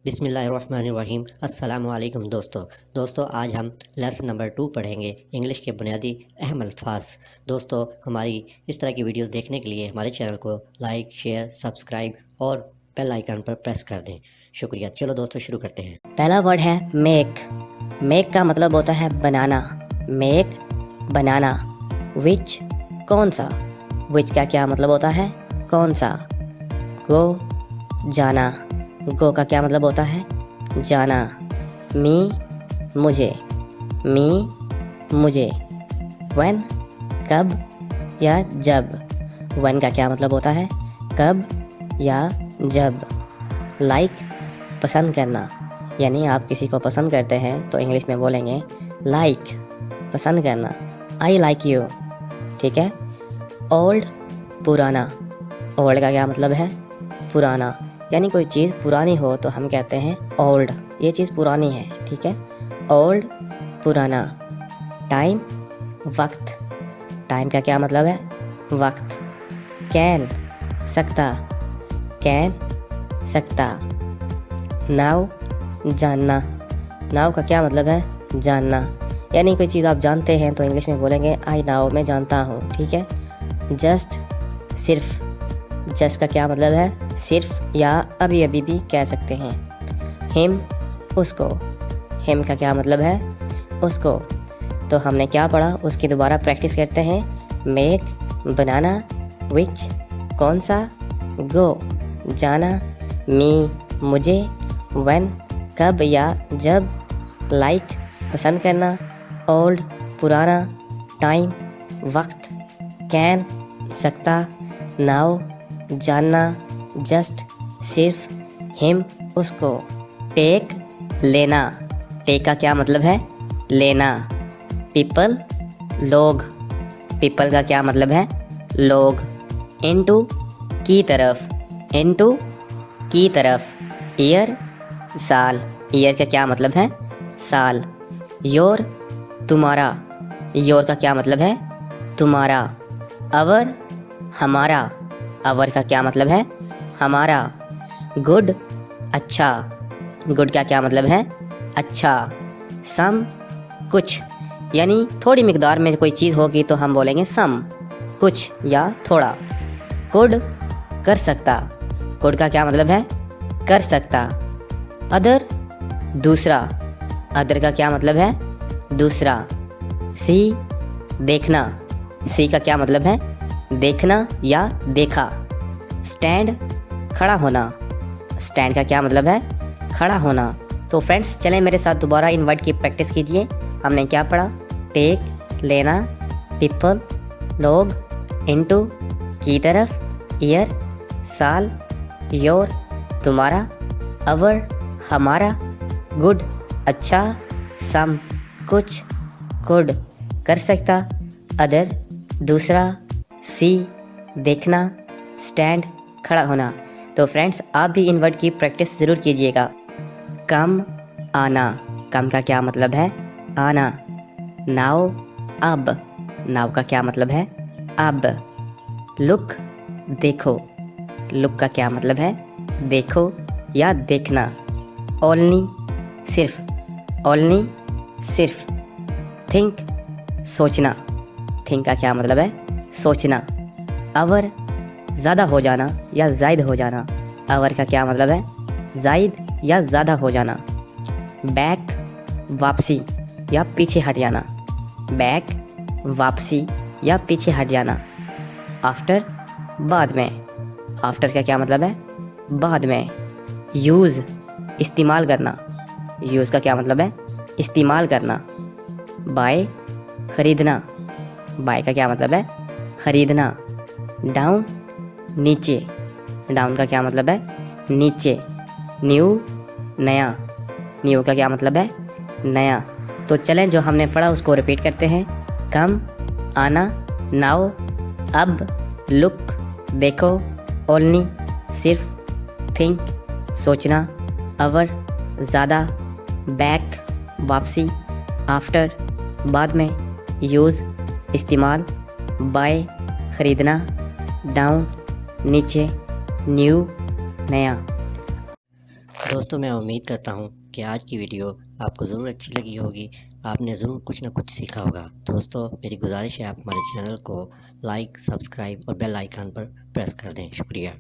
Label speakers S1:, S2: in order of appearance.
S1: बिस्मिल्लाहिर्रहमानिर्रहीम। अस्सलामुअलैकुम दोस्तों आज हम लेसन नंबर 2 पढ़ेंगे इंग्लिश के बुनियादी अहम अल्फाज। दोस्तों हमारी इस तरह की वीडियोस देखने के लिए हमारे चैनल को लाइक, शेयर, सब्सक्राइब और बेल आइकन पर प्रेस कर दें। शुक्रिया। चलो दोस्तों शुरू करते हैं।
S2: पहला वर्ड है मेक। मेक का मतलब होता है बनाना। मेक बनाना। विच कौन सा। विच का क्या मतलब होता है कौन सा। गो जाना। गो का क्या मतलब होता है जाना। मी मुझे। मी मुझे। व्हेन कब या जब। व्हेन का क्या मतलब होता है कब या जब। लाइक पसंद करना, यानी आप किसी को पसंद करते हैं तो इंग्लिश में बोलेंगे लाइक पसंद करना। I like you. ठीक है। ओल्ड पुराना। ओल्ड का क्या मतलब है पुराना, यानी कोई चीज़ पुरानी हो तो हम कहते हैं ओल्ड, ये चीज़ पुरानी है। ठीक है। ओल्ड पुराना। टाइम वक्त। टाइम का क्या मतलब है वक्त। कैन सकता। कैन सकता। नाउ जानना। नाउ का क्या मतलब है जानना, यानी कोई चीज़ आप जानते हैं तो इंग्लिश में बोलेंगे आई नाउ, मैं जानता हूँ। ठीक है। जस्ट सिर्फ। जस्ट का क्या मतलब है सिर्फ या अभी अभी भी कह सकते हैं। हिम उसको। हिम का क्या मतलब है उसको। तो हमने क्या पढ़ा उसकी दोबारा प्रैक्टिस करते हैं। मेक बनाना। विच कौन सा। गो जाना। मी मुझे। व्हेन कब या जब। लाइक पसंद करना। ओल्ड पुराना। टाइम वक्त। कैन सकता। नाउ जानना। जस्ट सिर्फ। हिम उसको। टेक लेना। टेक का क्या मतलब है लेना। पीपल लोग। पीपल का क्या मतलब है लोग। इनटू की तरफ। इनटू की तरफ। ईयर साल। ईयर का क्या मतलब है साल। योर तुम्हारा। योर का क्या मतलब है तुम्हारा। अवर हमारा। अवर का क्या मतलब है हमारा। गुड अच्छा। गुड का क्या मतलब है अच्छा। सम कुछ, यानी थोड़ी मिकदार में कोई चीज़ होगी तो हम बोलेंगे सम, कुछ या थोड़ा। कुड कर सकता। कुड का क्या मतलब है कर सकता। अदर दूसरा। अदर का क्या मतलब है दूसरा। सी देखना। सी का क्या मतलब है देखना या देखा। स्टैंड खड़ा होना। स्टैंड का क्या मतलब है खड़ा होना। तो फ्रेंड्स चलें मेरे साथ दोबारा इन वर्ड की प्रैक्टिस कीजिए। हमने क्या पढ़ा। टेक लेना। पीपल लोग। इनटू की तरफ। ईयर साल। योर तुम्हारा। अवर हमारा। गुड अच्छा। सम कुछ। कुड कर सकता। अदर दूसरा। सी देखना। स्टैंड खड़ा होना। तो फ्रेंड्स आप भी इन वर्ड की प्रैक्टिस ज़रूर कीजिएगा। कम आना। कम का क्या मतलब है आना। नाउ अब। नाउ का क्या मतलब है अब। लुक देखो। लुक का क्या मतलब है देखो या देखना। ओनली सिर्फ। ओनली सिर्फ। थिंक सोचना। थिंक का क्या मतलब है सोचना। अवर ज़्यादा हो जाना या ज़ायद हो जाना। अवर का क्या मतलब है ज़ायद या ज़्यादा हो जाना। बैक वापसी या पीछे हट जाना। बैक वापसी या पीछे हट जाना। आफ्टर बाद में। आफ्टर का क्या मतलब है बाद में। यूज़ इस्तेमाल करना। यूज़ का क्या मतलब है इस्तेमाल करना। बाय ख़रीदना। बाय का क्या मतलब है ख़रीदना। डाउन नीचे। डाउन का क्या मतलब है नीचे। न्यू नया। न्यू का क्या मतलब है नया। तो चलें जो हमने पढ़ा उसको रिपीट करते हैं। कम आना। नाउ अब। लुक देखो। ओनली सिर्फ। थिंक सोचना। अवर ज़्यादा। बैक वापसी। आफ्टर बाद में। यूज़ इस्तेमाल। बाय ख़रीदना। डाउन नीचे। न्यू नया।
S1: दोस्तों मैं उम्मीद करता हूँ कि आज की वीडियो आपको ज़रूर अच्छी लगी होगी। आपने ज़रूर कुछ ना कुछ सीखा होगा। दोस्तों मेरी गुजारिश है आप हमारे चैनल को लाइक, सब्सक्राइब और बेल आइकन पर प्रेस कर दें। शुक्रिया।